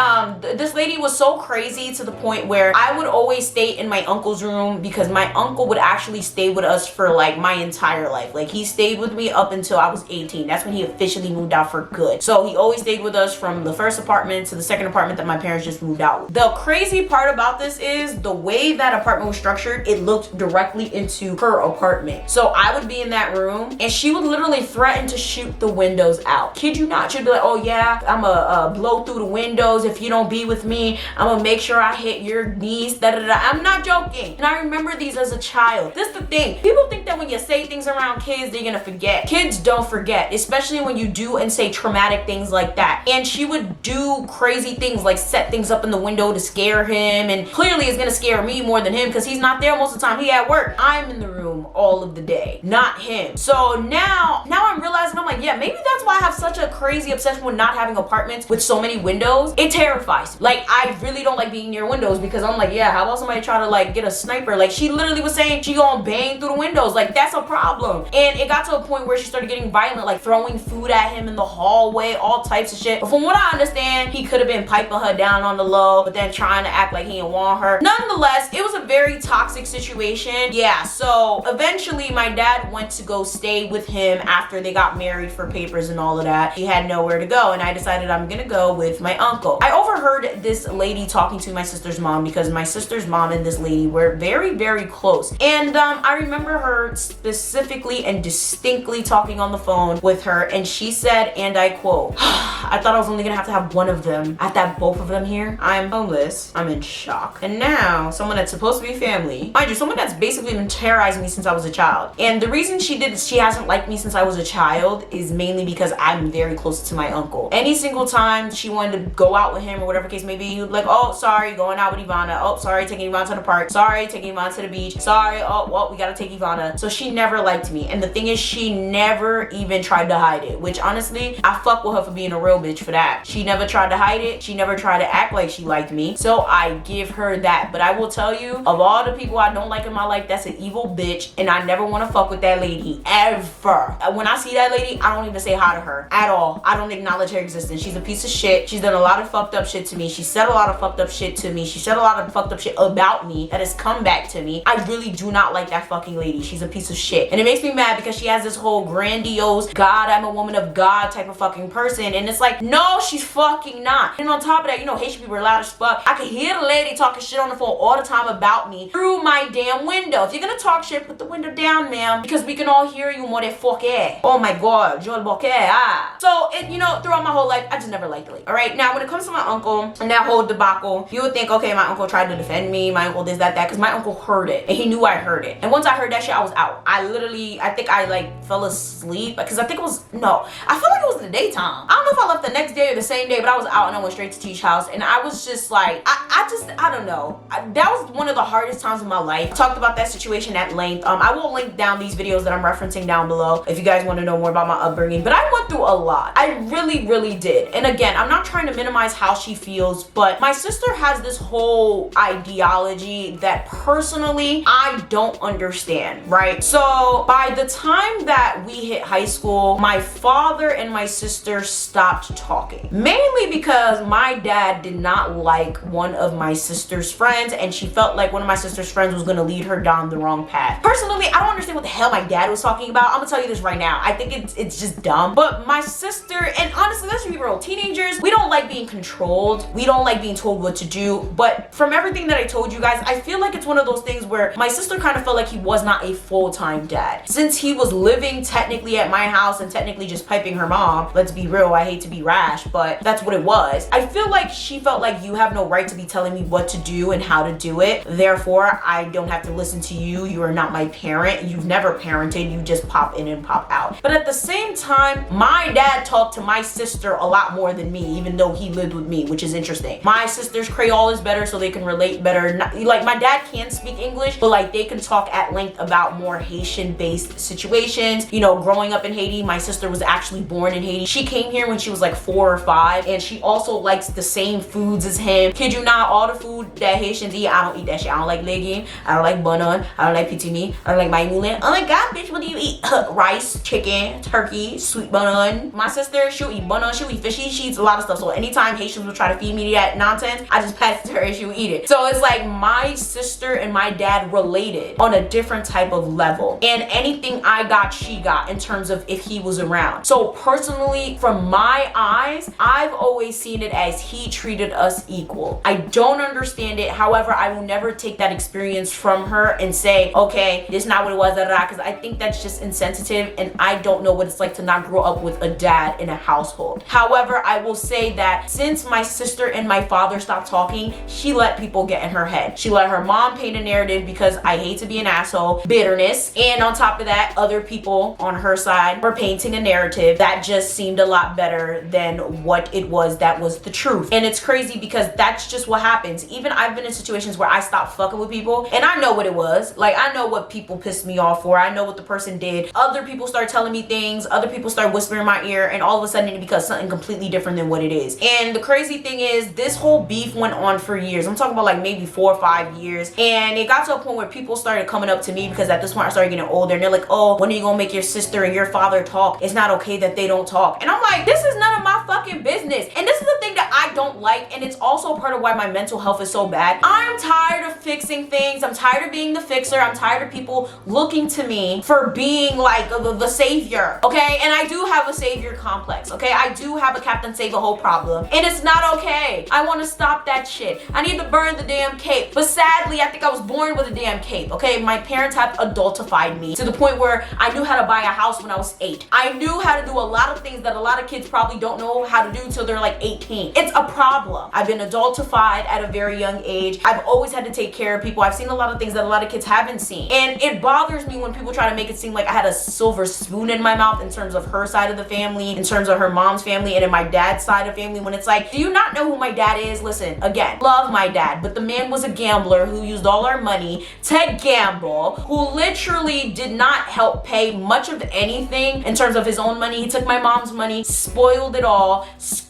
this lady was so crazy to the point where I would always stay in my uncle's room, because my uncle would actually stay with us for like my entire life. Like, he stayed with me up until I was 18. That's when he officially moved out for good. So he always stayed with us from the first apartment to the second apartment that my parents just moved out. The crazy part about this is the way that apartment was structured, it looked directly into her apartment. So I would be in that room, and she would literally threaten to shoot the windows out. Kid you not, she'd be like, oh yeah, I'm gonna blow through the windows if you don't be with me. I'm gonna make sure I hit your niece, da da da. I'm not joking. And I remember these as a child. This is the thing. People think that when you say things around kids, they're gonna forget. Kids don't forget, especially when you do and say traumatic things like that. And she would do crazy things, like set things up in the window to scare him, and clearly it's gonna scare me more than him, because he's not there most of the time. He at work. I'm in the room all of the day, not him. So now I'm realizing, I'm like, yeah, maybe that's why I have such a crazy obsession with not having apartments with so many windows. It terrifies me. Like, I really don't like being near windows, because I'm like, yeah, how about somebody try to like get a sniper? Like she literally was saying she gonna bang through the windows. Like that's a problem. And it got to a point where she started getting violent, like throwing food at him in the hallway, all types of shit. But from what I understand, he could have been piping her down on the low, but then trying to act like he didn't want her. Nonetheless, it was a very toxic situation. Yeah, so eventually my dad went to go stay with him after they got married for papers and all of that. He had nowhere to go, and I decided I'm gonna go with my uncle. I overheard this lady talking to my sister's mom because my sister's mom and this lady were very, very close. And I remember her specifically and distinctly talking on the phone with her, and she said, and I quote, I thought I was only gonna have one of them. I thought both of them here. I'm homeless. I'm in shock. And now someone that's supposed to be family, mind you, someone that's basically been terrorizing me since I was a child. And the reason she hasn't liked me since I was a child is mainly because I'm very close to my uncle. Any single time she wanted to go out with him or whatever case may be, he would like, oh, sorry, going out with Ivana. Oh, sorry, taking Ivana to the park. Sorry, taking Ivana to the beach. Sorry, oh, well, we gotta take Ivana. So she never liked me. And the thing is, she never even tried to hide it, which honestly, I fuck with her for being a real bitch for that. She never tried to hide it. She never tried to act like she liked me. So I give her that. But I will tell you, of all the people I don't like in my life, that's an evil bitch. And I never want to fuck with that lady ever. When I see that lady, I don't even say hi to her at all. I don't acknowledge her existence. She's a piece of shit. She's done a lot of fucked up shit to me. She said a lot of fucked up shit to me. She said a lot of fucked up shit about me that has come back to me. I really do not like that fucking lady. She's a piece of shit. And it makes me mad because she has this whole grandiose, God, I'm a woman of God type of fucking person. And it's like, no, she's fucking not. And on top of that, you know, Haitian people are loud as fuck. I can hear the lady talking shit on the phone all the time about me through my damn window. If you're gonna talk shit, put the window down, ma'am, because we can all hear you, motherfucker. Oh my God, Joel Bouquet, ah. So, it, you know, throughout my whole life, I just never liked the lady. All right, now when it comes to my uncle and that whole debacle, you would think, okay, my uncle tried to defend me, my uncle this, that, because my uncle heard it and he knew I heard it. And once I heard that shit, I was out. I think I like fell asleep because I think it was, no, I feel like it was in the daytime. I don't know if I left the next day or the same day, but I was out and I went straight to Teach's house, and I was just like, I don't know. That was one of the hardest times of my life. I talked about that situation at length. I will link down these videos that I'm referencing down below if you guys want to know more about my upbringing, but I went through a lot. I really, really did. And again, I'm not trying to minimize how she feels, but my sister has this whole ideology that personally I don't understand, right? So by the time that we hit high school, my father and my sister stopped talking, mainly because my dad did not like one of my sister's friends, and she felt like one of my sister's friends was going to lead her down the wrong path. Personally, I don't understand what the hell my dad was talking about. I'm gonna tell you this right now. I think it's just dumb. But my sister, and honestly, let's be real, teenagers, we don't like being controlled. We don't like being told what to do. But from everything that I told you guys, I feel like it's one of those things where my sister kind of felt like he was not a full-time dad. Since he was living technically at my house and technically just piping her mom, let's be real, I hate to be rash, but that's what it was. I feel like she felt like you have no right to be telling me what to do and how to do it. Therefore, I don't have to listen to you. You are not my parent. You've never parented. You just pop in and pop out. But at the same time, my dad talked to my sister a lot more than me, even though he lived with me, which is interesting. My sister's Creole is better, so they can relate better. Like, my dad can speak English, but like they can talk at length about more Haitian-based situations. You know, growing up in Haiti, my sister was actually born in Haiti. She came here when she was like 4 or 5, and she also likes the same foods as him. Kid you not, all the food that Haitians eat, I don't eat that shit. I don't like legume. I don't like banan. I don't like pitimi. I don't like maimoulin. Oh my God, bitch, what do you eat? Rice, chicken, turkey, sweet banan. My sister, she'll eat banan, she'll eat fish, she eats a lot of stuff. So anytime Haitians will try to feed me that nonsense, I just pass it to her and she'll eat it. So it's like my sister and my dad related on a different type of level. And anything I got, she got in terms of if he was around. So personally, from my eyes, I've always seen it as he treated us equal. I don't understand it. However, I will never take that experience from her and say, okay, this is not what it was, because I think that's just insensitive, and I don't know what it's like to not grow up with a dad in a household. However, I will say that since my sister and my father stopped talking, she let people get in her head. She let her mom paint a narrative because I hate to be an asshole, bitterness, and on top of that, other people on her side were painting a narrative that just seemed a lot better than what it was that was the truth. And it's crazy because that's just what happens. Even I've been in situations where I stopped fucking with people and I know what it was. Like, I know what people pissed me off for. I know what the person did. Other people start telling me things. Other people start whispering in my ear, and all of a sudden it becomes something completely different than what it is. And the crazy thing is, this whole beef went on for years. I'm talking about like maybe 4 or 5 years. And it got to a point where people started coming up to me, because at this point I started getting older, and they're like, oh, when are you gonna make your sister and your father talk? It's not okay that they don't talk. And I'm like, this is none of my fucking business. And this is the thing that I don't like, and it's also part of why my mental health is so bad. I'm tired of fixing things. I'm tired of being the fixer. I'm tired of people looking to me for being like the savior, okay? And I do have a savior complex, okay? I do have a Captain Save a Whole problem, and it's not okay. I want to stop that shit. I need to burn the damn cape. But sadly, I think I was born with a damn cape, okay? My parents have adultified me to the point where I knew how to buy a house when I was 8. I knew how to do a lot of things that a lot of kids probably don't know how to do till they're like 18. It's a problem. I've been adultified at a very young age. I've always had to take care of people. I've seen a lot of things that a lot of kids haven't seen. And it bothers me when people try to make it seem like I had a silver spoon in my mouth in terms of her side of the family, in terms of her mom's family, and in my dad's side of family, when it's like, do you not know who my dad is? Listen, again, love my dad, but the man was a gambler who used all our money to gamble, who literally did not help pay much of anything in terms of his own money. He took my mom's money, spoiled it all,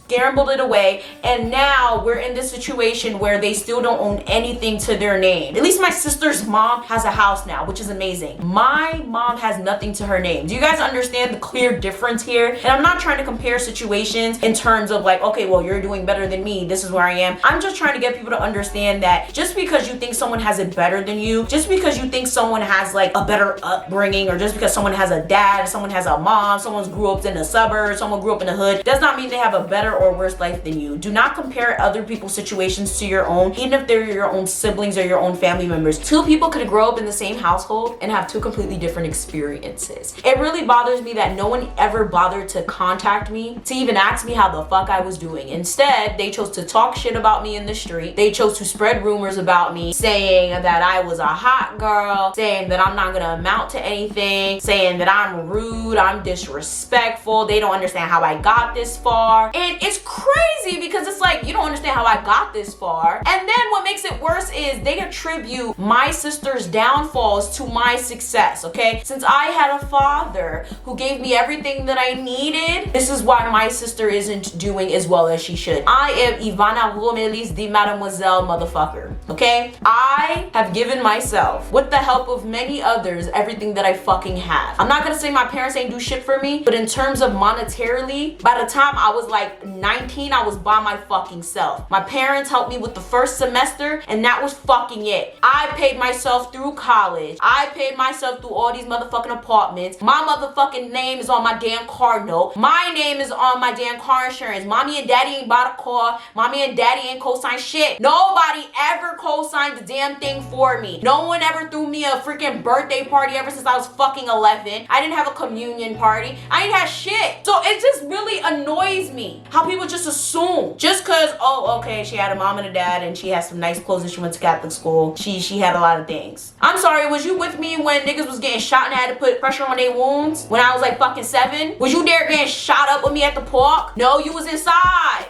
gambled it away, and now we're in this situation where they still don't own anything to their name. At least my sister's mom has a house now, which is amazing. My mom has nothing to her name. Do you guys understand the clear difference here? And I'm not trying to compare situations in terms of like, okay, well, you're doing better than me, this is where I am. I'm just trying to get people to understand that just because you think someone has it better than you, just because you think someone has like a better upbringing, or just because someone has a dad, someone has a mom, someone grew up in the suburbs, someone grew up in the hood, does not mean they have a better or worse life than you. Do not compare other people's situations to your own, even if they're your own siblings or your own family members. Two people could grow up in the same household and have two completely different experiences. It really bothers me that no one ever bothered to contact me to even ask me how the fuck I was doing. Instead, they chose to talk shit about me in the street. They chose to spread rumors about me, saying that I was a hot girl, saying that I'm not gonna amount to anything, saying that I'm rude, I'm disrespectful, they don't understand how I got this far. And it's crazy because it's like, you don't understand how I got this far. And then what makes it worse is they attribute my sister's downfalls to my success, okay? Since I had a father who gave me everything that I needed, this is why my sister isn't doing as well as she should. I am Ivana Romelis the Mademoiselle motherfucker, okay? I have given myself, with the help of many others, everything that I fucking have. I'm not gonna say my parents ain't do shit for me, but in terms of monetarily, by the time I was like 19, I was by my fucking self. My parents helped me with the first semester, and that was fucking it. I paid myself through college. I paid myself through all these motherfucking apartments. My motherfucking name is on my damn car note. My name is on my damn car insurance. Mommy and daddy ain't bought a car. Mommy and daddy ain't co-signed shit. Nobody ever co-signed the damn thing for me. No one ever threw me a freaking birthday party ever since I was fucking 11. I didn't have a communion party. I didn't have shit. So it just really annoys me how people just assume just because, oh, okay, she had a mom and a dad and she has some nice clothes and she went to Catholic school, she had a lot of things. I'm sorry, was you with me when niggas was getting shot and I had to put pressure on their wounds when I was like fucking 7? Was you there getting shot up with me at the park? No, you was inside.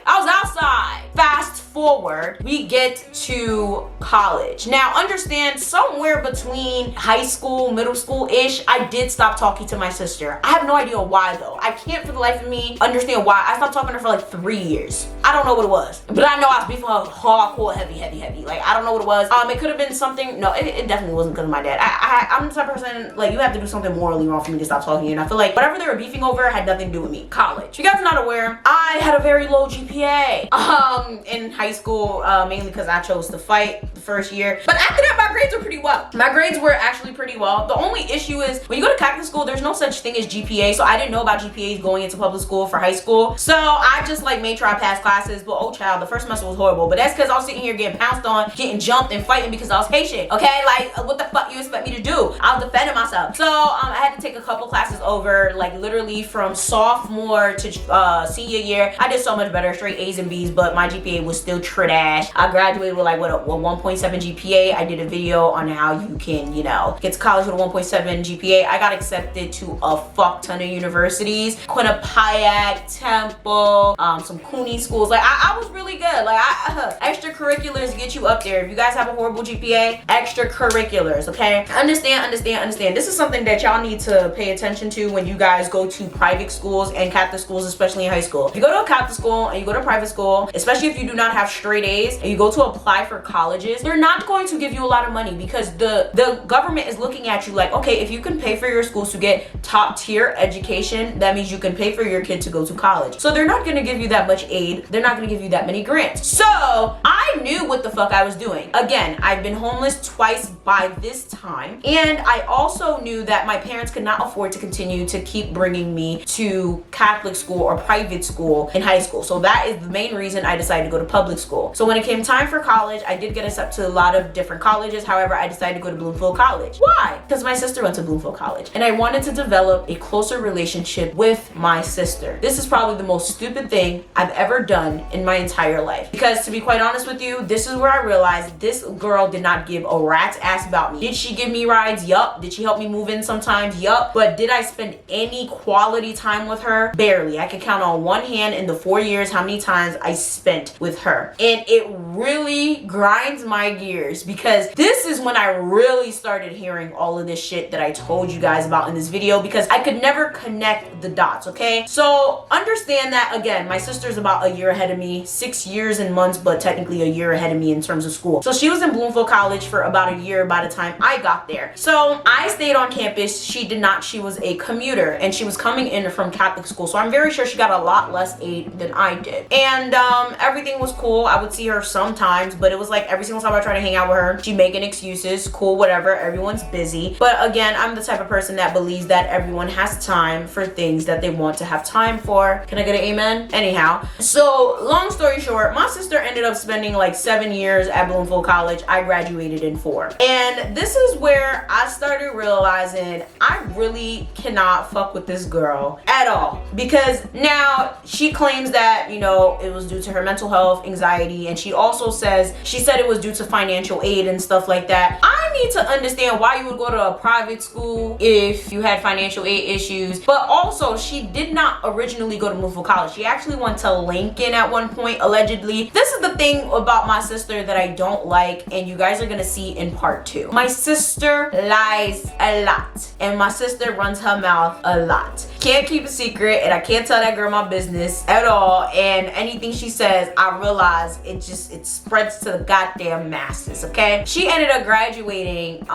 I was outside. Fast forward, we get to college. Now understand, somewhere between high school, middle school-ish, I did stop talking to my sister. I have no idea why though. I can't for the life of me understand why. I stopped talking to her for like 3 years. I don't know what it was, but I know I was beefing her hardcore, heavy. Like, I don't know what it was. It could have been something. No, it definitely wasn't because of my dad. I'm the type of person, like, you have to do something morally wrong for me to stop talking to you, and I feel like whatever they were beefing over had nothing to do with me. College. If you guys are not aware, I had a very low GPA in high school, mainly because I chose to fight the first year. But after that, my grades were pretty well. My grades were actually pretty well. The only issue is when you go to Catholic school, there's no such thing as GPA, so I didn't know about GPAs going into public school for high school. So I just like made sure I passed classes, but oh child, the first semester was horrible. But that's because I was sitting here getting pounced on, getting jumped and fighting because I was Haitian, okay? Like, what the fuck you expect me to do? I was defending myself. So I had to take a couple classes over, like literally from sophomore to senior year. I did so much better, straight A's and B's, but my GPA was still trash. I graduated with like what, a 1.8 1.7 GPA. I did a video on how you can, you know, get to college with a 1.7 GPA. I got accepted to a fuck ton of universities. Quinnipiac, Temple, some Cooney schools. Like I was really good. Like extracurriculars get you up there. If you guys have a horrible GPA, extracurriculars, okay? Understand. This is something that y'all need to pay attention to when you guys go to private schools and Catholic schools, especially in high school. If you go to a Catholic school and you go to a private school, especially if you do not have straight A's and you go to apply for colleges, they're not going to give you a lot of money because the government is looking at you like, okay, if you can pay for your schools to get top tier education, that means you can pay for your kid to go to college. So they're not going to give you that much aid. They're not going to give you that many grants. So I knew what the fuck I was doing. Again, I've been homeless twice by this time, and I also knew that my parents could not afford to continue to keep bringing me to Catholic school or private school in high school. So that is the main reason I decided to go to public school. So when it came time for college, I did get accepted to a lot of different colleges. However, I decided to go to Bloomfield College. Why? Because my sister went to Bloomfield College and I wanted to develop a closer relationship with my sister. This is probably the most stupid thing I've ever done in my entire life. Because to be quite honest with you, this is where I realized this girl did not give a rat's ass about me. Did she give me rides? Yup. Did she help me move in sometimes? Yup. But did I spend any quality time with her? Barely. I could count on one hand in the 4 years how many times I spent with her. And it really grinds my gears because this is when I really started hearing all of this shit that I told you guys about in this video, because I could never connect the dots, okay? So understand that, again, my sister's about a year ahead of me, 6 years and months, but technically a year ahead of me in terms of school. So she was in Bloomfield College for about a year by the time I got there. So I stayed on campus. She did not. She was a commuter and she was coming in from Catholic school. So I'm very sure she got a lot less aid than I did. And everything was cool. I would see her sometimes, but it was like every single time I try to hang out with her, she making excuses. Cool, whatever. Everyone's busy. But again, I'm the type of person that believes that everyone has time for things that they want to have time for. Can I get an amen? Anyhow, so long story short, my sister ended up spending like 7 years at Bloomfield College. I graduated in 4. And this is where I started realizing I really cannot fuck with this girl at all, because now she claims that, you know, it was due to her mental health, anxiety, and she also said it was due to financial aid and stuff like that. I need to understand why you would go to a private school if you had financial aid issues. But also, she did not originally go to Bloomfield College. She actually went to Lincoln at one point, allegedly. This is the thing about my sister that I don't like, and you guys are gonna see in part 2. My sister lies a lot, and my sister runs her mouth a lot. Can't keep a secret, and I can't tell that girl my business at all. And anything she says, I realize it spreads to the goddamn masses, okay? She ended up graduating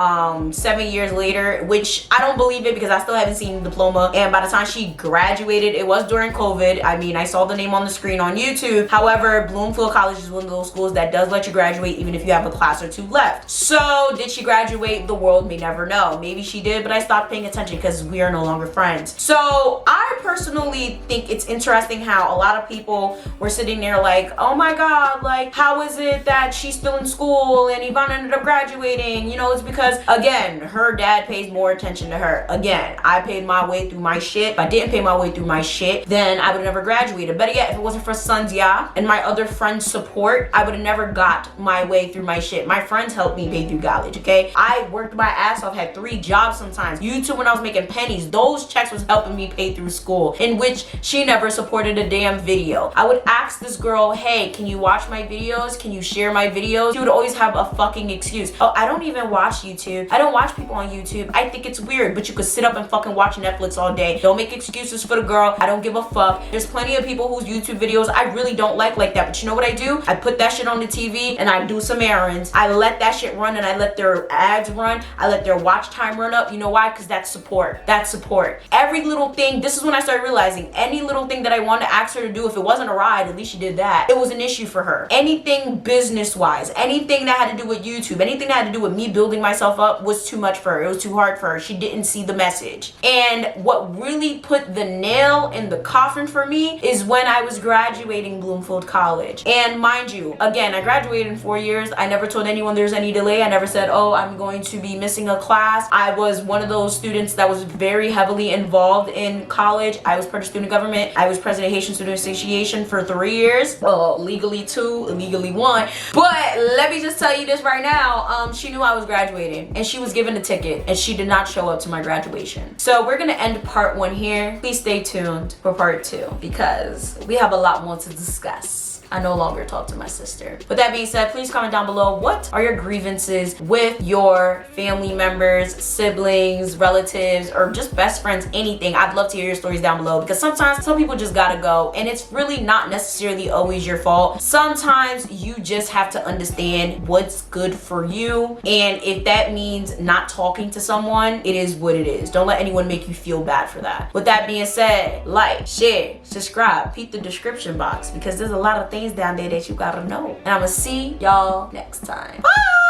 7 years later, which I don't believe it because I still haven't seen the diploma. And by the time she graduated, it was during COVID. I mean, I saw the name on the screen on YouTube. However, Bloomfield College is one of those schools that does let you graduate even if you have a class or 2 left. So did she graduate? The world may never know. Maybe she did, but I stopped paying attention because we are no longer friends. So I personally think it's interesting how a lot of people were sitting there like, oh my God, like, how is it that she's still in school and Yvonne ended up graduating? You know, it's because, again, her dad pays more attention to her. Again, I paid my way through my shit. If I didn't pay my way through my shit, then I would have never graduated. Better yet, if it wasn't for Sandhya and my other friends' support, I would have never got my way through my shit. My friends helped me pay through college, okay? I worked my ass off, had 3 jobs sometimes. YouTube when I was making pennies, those checks was helping me pay through school, in which she never supported a damn video. I would ask this girl, hey, can you watch my videos? Can you share my videos? She would always have a fucking excuse. Oh, I don't even watch YouTube. I don't watch people on YouTube. I think it's weird, but you could sit up and fucking watch Netflix all day. Don't make excuses for the girl. I don't give a fuck. There's plenty of people whose YouTube videos I really don't like that, but you know what I do? I put that shit on the TV and I do some errands. I let that shit run and I let their ads run. I let their watch time run up. You know why? Because that's support. That's support. Every little thing, this is when I started realizing any little thing that I wanted to ask her to do, if it wasn't a ride, at least she did that. It was an issue for her. Anything business-wise, anything that had to do with YouTube, anything that had to do with me building myself up was too much for her. It was too hard for her. She didn't see the message. And what really put the nail in the coffin for me is when I was graduating Bloomfield College. And mind you, again, I graduated in 4 years. I never told anyone there's any delay. I never said, oh, I'm going to be missing a class. I was one of those those students that was very heavily involved in college. I was part of student government. I was president of Haitian Student Association for 3 years. Well, legally 2, illegally 1. But let me just tell you this right now. She knew I was graduating and she was given a ticket and she did not show up to my graduation. So we're gonna end part 1 here. Please stay tuned for part 2 because we have a lot more to discuss. I no longer talk to my sister. With that being said, please comment down below, what are your grievances with your family members, siblings, relatives, or just best friends, anything. I'd love to hear your stories down below because sometimes some people just gotta go and it's really not necessarily always your fault. Sometimes you just have to understand what's good for you, and if that means not talking to someone, it is what it is. Don't let anyone make you feel bad for that. With that being said, like, share, subscribe, peep the description box because there's a lot of things down there that you gotta know. And I'm gonna see y'all next time. Bye!